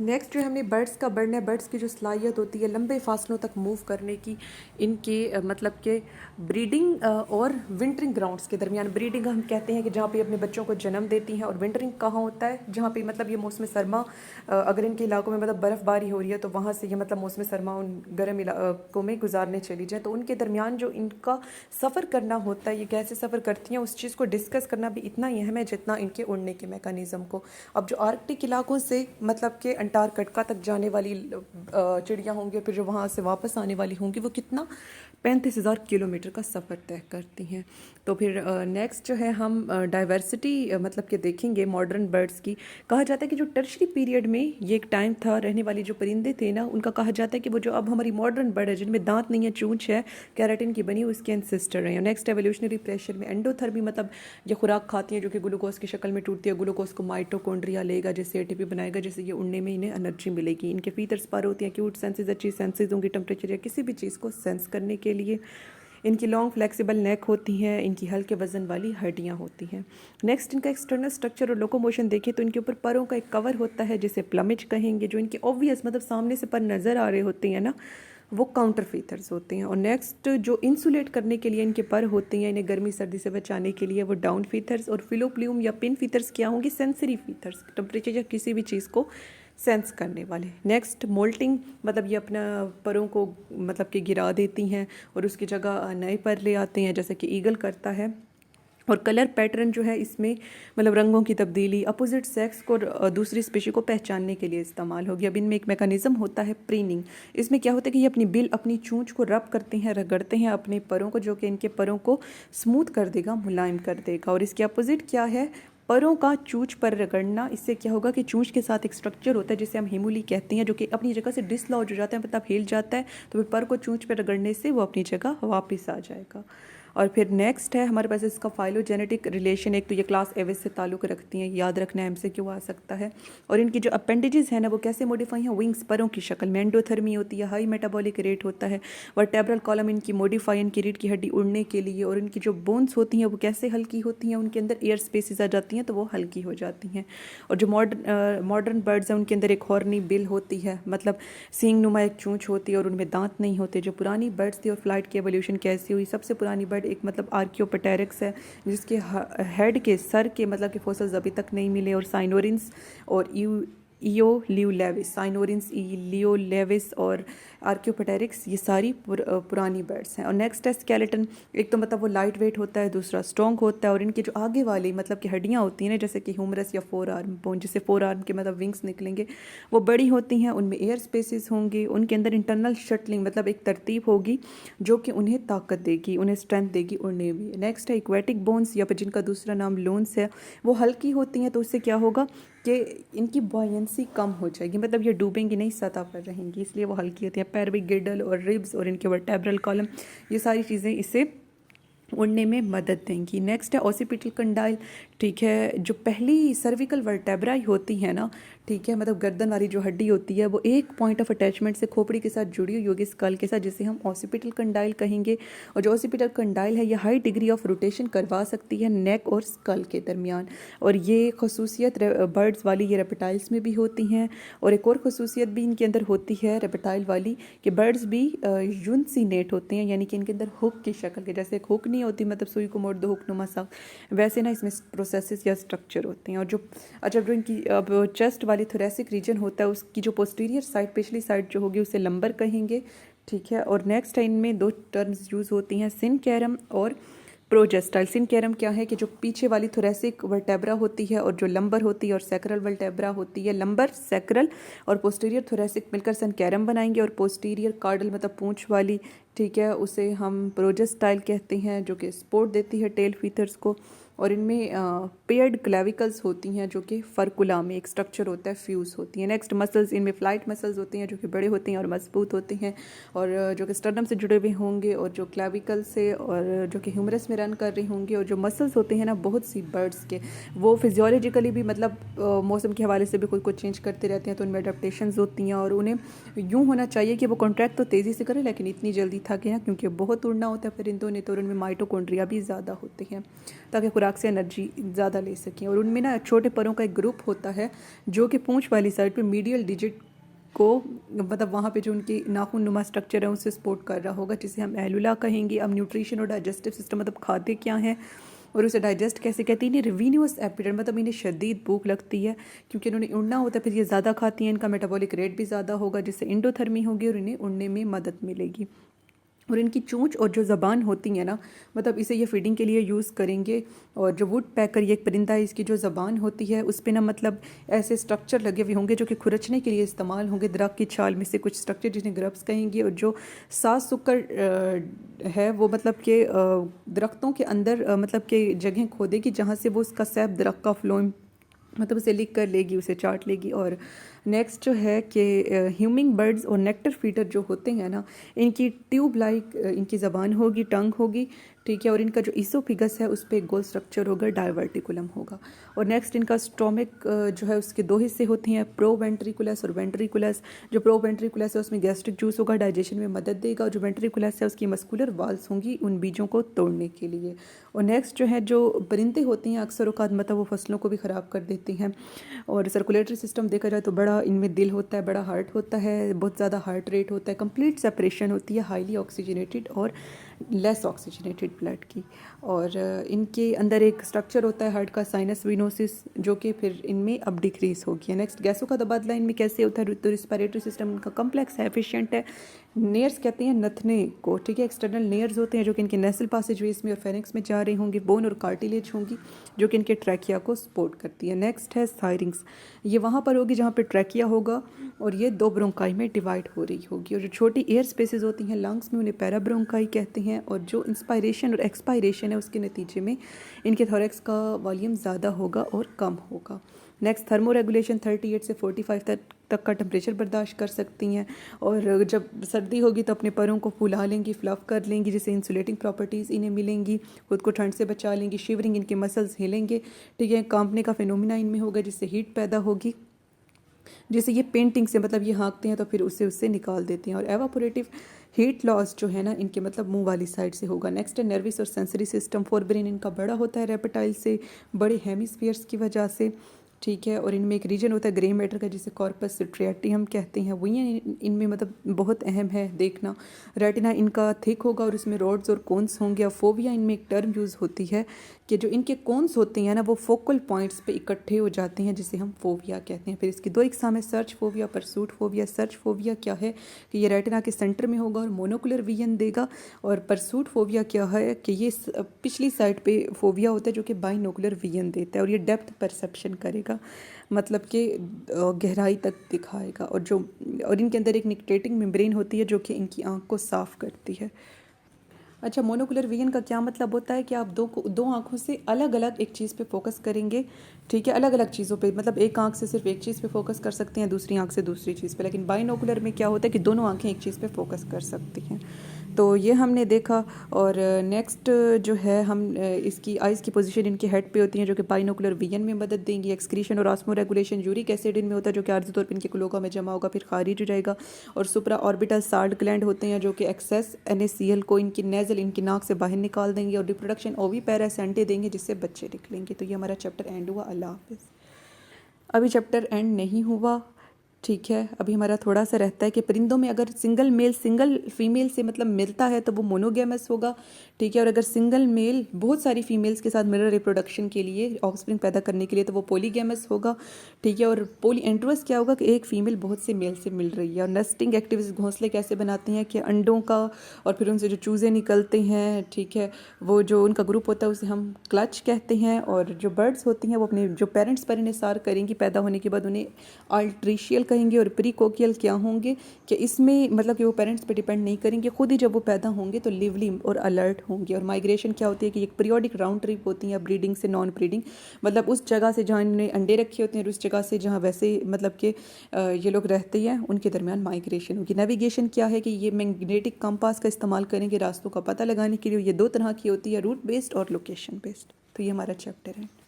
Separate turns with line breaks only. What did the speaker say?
Next जो है हमने बर्ड्स का बढ़ना है। बर्ड्स की जो सलाहियत होती है लंबे फासलों तक मूव करने की, इनके मतलब के ब्रीडिंग और विंटरिंग ग्राउंड्स के दरमियान। ब्रीडिंग हम कहते हैं कि जहाँ पे अपने बच्चों को जन्म देती हैं, और विंटरिंग कहाँ होता है, जहाँ पे मतलब ये मौसम सरमा, अगर इनके इलाकों में मतलब बर्फ़बारी हो रही है तो वहाँ से ये मतलब मौसम सरमा उन गर्म इलाकों में गुजारने चली जाए, तो उनके दरमियान जो इनका सफ़र करना होता है, ये कैसे सफ़र करती हैं उस चीज़ को डिस्कस करना भी इतना ही अहम है जितना इनके उड़ने के मैकेनिज़्म को। अब जो आर्कटिक इलाकों से मतलब के अंटार्कटिका तक जाने वाली चिड़िया होंगी, फिर जो वहाँ से वापस आने वाली होंगी, वो कितना 35,000 किलोमीटर का सफ़र तय करती हैं। तो फिर नेक्स्ट जो है हम डाइवर्सिटी मतलब कि देखेंगे मॉडर्न बर्ड्स की। कहा जाता है कि जो टर्शरी पीरियड में ये एक टाइम था, रहने वाली जो परिंदे थे ना, उनका कहा जाता है कि वो जो अब हमारी मॉडर्न बर्ड है जिनमें दांत नहीं है, चूंच है, कैराटिन की बनी हुई, उसके एंसेस्टर हैं। नेक्स्ट एवोल्यूशनरी प्रेशर में एंडोथर्मी, मतलब ये खुराक खाती हैं जो कि ग्लूकोज की शक्ल में टूटती है। ग्लूकोज को माइटोकॉन्ड्रिया लेगा, जिससे एटीपी बनाएगा, जिससे ये उड़ने में इन्हें एनर्जी मिलेगी। इनके फीचर्स पर होती हैं क्यूट सेंसेस, अच्छी सेंसेस होंगी टेम्परेचर या किसी भी चीज़ को सेंस करने के लिए। इनकी लॉन्ग फ्लेक्सिबल नेक होती हैं, इनकी हल्के वजन वाली हड्डियाँ होती हैं। नेक्स्ट इनका एक्सटर्नल स्ट्रक्चर और लोकोमोशन देखें तो इनके ऊपर परों का एक कवर होता है जिसे प्लमिज कहेंगे। जो इनके ऑब्वियस मतलब सामने से पर नज़र आ रहे होते हैं ना, वो काउंटर फीथर्स होते हैं। और नेक्स्ट जो इंसुलेट करने के लिए इनके पर होते हैं, इन्हें गर्मी सर्दी से बचाने के लिए, वो डाउन फीथर्स। और फिलोप्ल्यूम या पिन फीथर्स क्या होंगे, सेंसरी फीथर्स, टेम्परेचर या किसी भी चीज़ को सेंस करने वाले। नेक्स्ट मोल्टिंग, मतलब ये अपना परों को मतलब कि गिरा देती हैं और उसकी जगह नए पर ले आते हैं, जैसे कि ईगल करता है। और कलर पैटर्न जो है इसमें मतलब रंगों की तब्दीली अपोजिट सेक्स को दूसरी स्पीशी को पहचानने के लिए इस्तेमाल होगी। अब इनमें एक मैकेनिज्म होता है प्रीनिंग। इसमें क्या होता है कि ये अपनी बिल, अपनी चूंच को रब करते हैं, रगड़ते हैं अपने परों को, जो कि इनके परों को स्मूथ कर देगा, मुलायम कर देगा। और इसके अपोजिट क्या है, परों का चूंच पर रगड़ना। इससे क्या होगा कि चूंच के साथ एक स्ट्रक्चर होता है जिसे हम हिमूली कहते हैं, जो कि अपनी जगह से डिसलॉज हो जाता है, मतलब हिल जाता है, तो फिर पर को चूंच पर रगड़ने से वो अपनी जगह वापस आ जाएगा। और फिर नेक्स्ट है हमारे पास इसका फाइलोजेनेटिक रिलेशन। एक तो ये क्लास एविस से ताल्लुक़ रखती हैं, याद रखना एम से क्यों आ सकता है। और इनकी जो अपेंडेजेस है ना, वो कैसे मॉडिफाई हैं, विंग्स, परों की शक्ल में। एंडोथर्मी होती है, हाई मेटाबॉलिक रेट होता है। वर्टेब्रल कॉलम इनकी मॉडिफाई, इनकी रीढ़ की हड्डी उड़ने के लिए। और इनकी जो बोन्स होती हैं वो कैसे हल्की होती हैं, उनके अंदर एयर स्पेसिस आ जाती हैं तो वो हल्की हो जाती हैं। और जो मॉडर्न बर्ड्स हैं उनके अंदर एक हॉर्नी बिल होती है, मतलब सींग नुमा एक चूंच होती है, और उनमें दांत नहीं होते। जो पुरानी बर्ड्स थी और फ्लाइट की एवोल्यूशन कैसी हुई, सबसे पुरानी बर्ड एक मतलब आर्कियोपटेरिक्स है, जिसके हेड के सर के मतलब के फोसिल्स अभी तक नहीं मिले। और साइनोरिन्स और इयोलियोलेविस, साइनोरिन्स, इलियोलेविस और आर्कियोपटेरिक्स, ये सारी पुरानी बर्ड्स हैं। और नेक्स्ट है स्केलेटन। एक तो मतलब वो लाइट वेट होता है, दूसरा स्ट्रॉन्ग होता है। और इनके जो आगे वाली मतलब कि हड्डियाँ होती हैं ना, जैसे कि ह्यूमरस या फोर आर्म बोन, जिससे फोर आर्म के मतलब विंग्स निकलेंगे, वो बड़ी होती हैं, उनमें एयर स्पेसिस होंगे, उनके अंदर इंटरनल शटलिंग मतलब एक तरतीब होगी जो कि उन्हें ताकत देगी, उन्हें स्ट्रेंथ देगी उड़ने में। नेक्स्ट है इक्वेटिक बोन्स, या फिर जिनका दूसरा नाम लोन्स है, वो हल्की होती हैं, तो उससे क्या होगा कि इनकी बॉयंसी कम हो जाएगी, मतलब ये डूबेंगी नहीं, सतह पर रहेंगी, इसलिए वो हल्की होती है। पैरविक गिडल और रिब्स और इनके वर्टेब्रल कॉलम, ये सारी चीज़ें इसे उड़ने में मदद देंगी। नेक्स्ट है ऑसिपिटल कंडाइल। ठीक है, जो पहली सर्विकल वर्टेब्राई होती है ना, ठीक है, मतलब गर्दन वाली जो हड्डी होती है, वो एक पॉइंट ऑफ अटैचमेंट से खोपड़ी के साथ जुड़ी हुई होगी, स्कल के साथ, जिसे हम ऑसिपिटल कंडाइल कहेंगे। और जो ऑसिपिटल कंडाइल है, ये हाई डिग्री ऑफ रोटेशन करवा सकती है नेक और स्कल के दरमियान। और ये खसूसियत बर्ड्स वाली ये रेप्टाइल्स में भी होती हैं। और एक और खसूसियत भी इनके अंदर होती है रेप्टाइल वाली, कि बर्ड्स भी यूनसीनेट होते हैं, यानी कि इनके अंदर हुक की शक्ल के, जैसे एक हुक नहीं होती, मतलब सुई को मोड़ दो हुकनुमा सा, वैसे ना इसमें प्रोसेसेस या स्ट्रक्चर होते हैं। और जो अच्छा जो इनकी अब चेस्ट वाली थोरेसिक रीजन होता है, उसकी जो पोस्टीरियर साइड, पिछली साइड जो होगी, उसे लंबर कहेंगे। ठीक है। और नेक्स्ट है इनमें दो टर्म्स यूज़ होती हैं, सिनकैरम और प्रोजेस्टाइल। सिनकैरम क्या है कि जो पीछे वाली थोरेसिक वर्टेब्रा होती है और जो लंबर होती है, और सैक्रल वर्टेब्रा होती है। लंबर, सैक्रल और पोस्टीरियर थोरेसिक मिलकर सिनकैरम बनाएंगे। और पोस्टीरियर कार्डल मतलब पूंछ वाली, ठीक है, उसे हम प्रोजेस्टाइल कहते हैं, जो कि सपोर्ट देती है टेल फीथर्स को। और इनमें पेयर्ड क्लेविकल्स होती हैं, जो कि फर्कुला में एक स्ट्रक्चर होता है, फ्यूज़ होती हैं। नेक्स्ट मसल्स, इनमें फ्लाइट मसल्स होती हैं, जो कि बड़े होते हैं और मजबूत होते हैं, और जो कि स्टर्नम से जुड़े हुए होंगे, और जो क्लेविकल से, और जो कि ह्यूमरस में रन कर रही होंगी। और जो मसल्स होते हैं ना बहुत सी बर्ड्स के, वो फिजियोलॉजिकली भी मतलब मौसम के हवाले से भी खुद को चेंज करते रहते हैं, तो उनमें अडेप्टेशंस होती हैं। और उन्हें यूँ होना चाहिए कि वो कॉन्ट्रैक्ट तो तेज़ी से करें, लेकिन इतनी जल्दी थके ना, क्योंकि बहुत उड़ना होता है परिंदों ने, तो उनमें माइटोकॉन्ड्रिया भी ज़्यादा होते हैं, ताकि खुराक खुराक से एनर्जी ज़्यादा ले सकें। और उनमें ना छोटे परों का एक ग्रुप होता है जो कि पूंछ वाली साइड पे मीडियल डिजिट को मतलब वहाँ पे जो उनकी नाखून नुमा स्ट्रक्चर है उसे सपोर्ट कर रहा होगा, जिसे हम एलुला कहेंगे। अब न्यूट्रिशन और डाइजेस्टिव सिस्टम मतलब खाते क्या हैं और उसे डाइजेस्ट कैसे कहती हैं। रिवीनियस एपिटाइट मतलब इन्हें शदीद भूख लगती है क्योंकि इन्होंने उड़ना होता है, फिर ये ज़्यादा खाती हैं, इनका मेटाबॉलिक रेट भी ज़्यादा होगा जिससे इंडोथर्मी होगी और इन्हें उड़ने में मदद मिलेगी। और इनकी चोंच और जो ज़बान होती है ना, मतलब इसे ये फीडिंग के लिए यूज़ करेंगे। और जो वुड पैकर ये एक परिंदा है, इसकी जो ज़बान होती है उस पर ना मतलब ऐसे स्ट्रक्चर लगे हुए होंगे जो कि खुरचने के लिए इस्तेमाल होंगे, दरख्त की छाल में से कुछ स्ट्रक्चर जिन्हें ग्रब्स कहेंगे। और जो सास सुकर है वो मतलब कि दरख्तों के अंदर मतलब कि जगह खोदेगी जहाँ से वो उसका सैप दरख्त का फ्लोइम मतलब उसे लिख कर लेगी, उसे चाट लेगी। और नेक्स्ट जो है कि ह्यूमिंग बर्ड्स और नेक्टर फीडर जो होते हैं ना, इनकी ट्यूब लाइक इनकी ज़बान होगी, टंग होगी, ठीक है। और इनका जो ईसोफिगस है उस पर एक गोल स्ट्रक्चर होगा, डाइवर्टिकुलम होगा। और नेक्स्ट इनका स्टोमिक जो है उसके दो हिस्से होते हैं, प्रो वेंट्रिकुलस और वेंट्रिकुलस। जो प्रो वेंट्रिकुलस है उसमें गैस्ट्रिक जूस होगा, डाइजेशन में मदद देगा। और जो वेंट्रिकुलस है उसकी मस्कुलर वाल्स होंगी उन बीजों को तोड़ने के लिए। और नेक्स्ट जो है जो परिंदे होते हैं अक्सर औकात मतलब वो फसलों को भी ख़राब कर देते हैं। और सर्कुलेटरी सिस्टम देखा जाए तो बड़ा इनमें दिल होता है, बड़ा हार्ट होता है, बहुत ज़्यादा हार्ट रेट होता है, कंप्लीट सेपरेशन होती है हाईली ऑक्सीजनेटेड और लेस ऑक्सीजनेटेड ब्लड की। और इनके अंदर एक स्ट्रक्चर होता है हार्ट का, साइनस विनोसिस, जो कि फिर इनमें अब डिक्रीज हो गया। नेक्स्ट गैसों का तबादला इनमें कैसे होता है, तो रिस्पिरेटरी सिस्टम इनका कम्प्लेक्स है, एफिशिएंट है। नेयर्स कहते हैं नथने को, ठीक है। एक्सटर्नल नेयर्स होते हैं जो कि इनके नेसल पासेजवेज में और फेरिंक्स में जा रही होंगी। बोन और कार्टिलेज होंगी जो कि इनके ट्रैकिया को सपोर्ट करती है। नेक्स्ट है साइरिंग्स, ये वहाँ पर होगी जहाँ पे ट्रैकिया होगा और ये दो ब्रोंकाई में डिवाइड हो रही होगी। और जो छोटी एयर स्पेसेस होती हैं लंग्स में उन्हें पैराब्रोंकाई कहते हैं। और जो इंस्पायरेशन और एक्सपायरेशन है उसके नतीजे में इनके थोरैक्स का वॉल्यूम ज़्यादा होगा और कम होगा। नेक्स्ट थर्मो रेगुलेशन 38 से 45 तक का टेम्परेचर बर्दाश्त कर सकती हैं। और जब सर्दी होगी तो अपने परों को फुला लेंगी, फ्लफ कर लेंगी, जिससे इंसुलेटिंग प्रॉपर्टीज़ इन्हें मिलेंगी, खुद को ठंड से बचा लेंगी। शिवरिंग, इनके मसल्स हिलेंगे, ठीक है। कांपने का फिनोमिना इनमें होगा जिससे हीट पैदा होगी, जैसे ये पेंटिंग से मतलब ये हाँकते हैं तो फिर उससे निकाल देते हैं। और एवापोरेटिव हीट लॉस जो है ना इनके मतलब मुंह वाली साइड से होगा। नेक्स्ट है नर्वस और सेंसरी सिस्टम। फोरब्रेन इनका बड़ा होता है रेप्टाइल से, बड़े हेमिस्फीयर्स की वजह से, ठीक है। और इनमें एक रीजन होता है ग्रे मैटर का जिसे कॉर्पस सिट्रिएटियम कहते हैं, वही इनमें मतलब बहुत अहम है देखना। रेटिना इनका थिक होगा और उसमें रॉड्स और कोन्स होंगे। और फोबिया इनमें एक टर्म यूज़ होती है कि जो इनके कोन्स होते हैं ना वो फोकल पॉइंट्स पे इकट्ठे हो जाते हैं जिसे हम फोबिया कहते हैं। फिर इसकी दो एग्जाम है, search phobia, pursuit phobia. Search phobia क्या है कि ये रेटिना के सेंटर में होगा और मोनोकुलर विजन देगा। और परसूट फोबिया क्या है कि ये पिछली साइड पे फोबिया होता है जो कि बाइनोकुलर विजन देता है और ये डेप्थ परसेप्शन करेगा, मतलब कि गहराई तक दिखाएगा। और इनके अंदर एक निक्टेटिंग मेम्ब्रेन होती है जो कि इनकी आँख को साफ़ करती है। अच्छा, मोनोकुलर विजन का क्या मतलब होता है कि आप दो आँखों से अलग अलग एक चीज़ पे फोकस करेंगे, ठीक है, अलग अलग चीज़ों पे। मतलब एक आँख से सिर्फ एक चीज़ पे फोकस कर सकते हैं, दूसरी आँख से दूसरी चीज़ पे। लेकिन बाइनोकुलर में क्या होता है कि दोनों आँखें एक चीज़ पे फोकस कर सकती हैं। तो ये हमने देखा। और नेक्स्ट जो है हम इसकी आइज़ की पोजीशन इनके हेड पे होती हैं जो कि बाइनोकुलर विजन में मदद देंगी। एक्सक्रीशन और ऑस्मो रेगुलेशन यूरिक एसिड इनमें होता है जो कि आर्जी तौर पर इनके क्लोका में जमा होगा फिर खारिज हो जाएगा। और सुप्रा ऑर्बिटल साल्ट ग्लैंड होते हैं जो कि एक्सेस NaCl को इनकी नेजल इनकी नाक से बाहर निकाल देंगे। और रिप्रोडक्शन ओवीपेरस अंडे देंगे जिससे बच्चे निकलेंगे। तो ये हमारा चैप्टर एंड हुआ। अल्लाह हाफिज़। अभी चैप्टर एंड नहीं हुआ, ठीक है। अभी हमारा थोड़ा सा रहता है कि परिंदों में अगर सिंगल मेल सिंगल फीमेल से मतलब मिलता है तो वो मोनोगैमस होगा, ठीक है। और अगर सिंगल मेल बहुत सारी फीमेल्स के साथ मिलकर रिप्रोडक्शन के लिए ऑफस्प्रिंग पैदा करने के लिए तो वो पॉलीगैमस होगा, ठीक है। और पॉलीएंड्रस क्या होगा कि एक फीमेल बहुत से मेल से मिल रही है। और नेस्टिंग एक्टिविटीज घोंसले कैसे बनाते हैं कि अंडों का और फिर उनसे जो चूज़े निकलते हैं, ठीक है, वो जो उनका ग्रुप होता है उसे हम क्लच कहते हैं। और जो बर्ड्स होती हैं वो अपने जो पेरेंट्स पर इन्हिसार करेंगी, पैदा होने के बाद उन्हें अल्ट्रीशियल कहेंगे। और प्रीकोकियल क्या होंगे कि इसमें मतलब कि वो पेरेंट्स पे डिपेंड नहीं करेंगे, खुद ही जब वो पैदा होंगे तो लिवली और अलर्ट होंगे। और माइग्रेशन क्या होती है कि एक पीरियोडिक राउंड ट्रिप होती है ब्रीडिंग से नॉन ब्रीडिंग, मतलब उस जगह से जहाँ इन्होंने अंडे रखे होते हैं और उस जगह से जहाँ वैसे मतलब कि ये लोग रहते हैं उनके दरमियान माइग्रेशन होगी। नेविगेशन क्या है कि ये मैग्नेटिक कंपास का इस्तेमाल करेंगे रास्तों का पता लगाने के लिए। ये दो तरह की होती है, रूट बेस्ड और लोकेशन बेस्ड। तो ये हमारा चैप्टर है।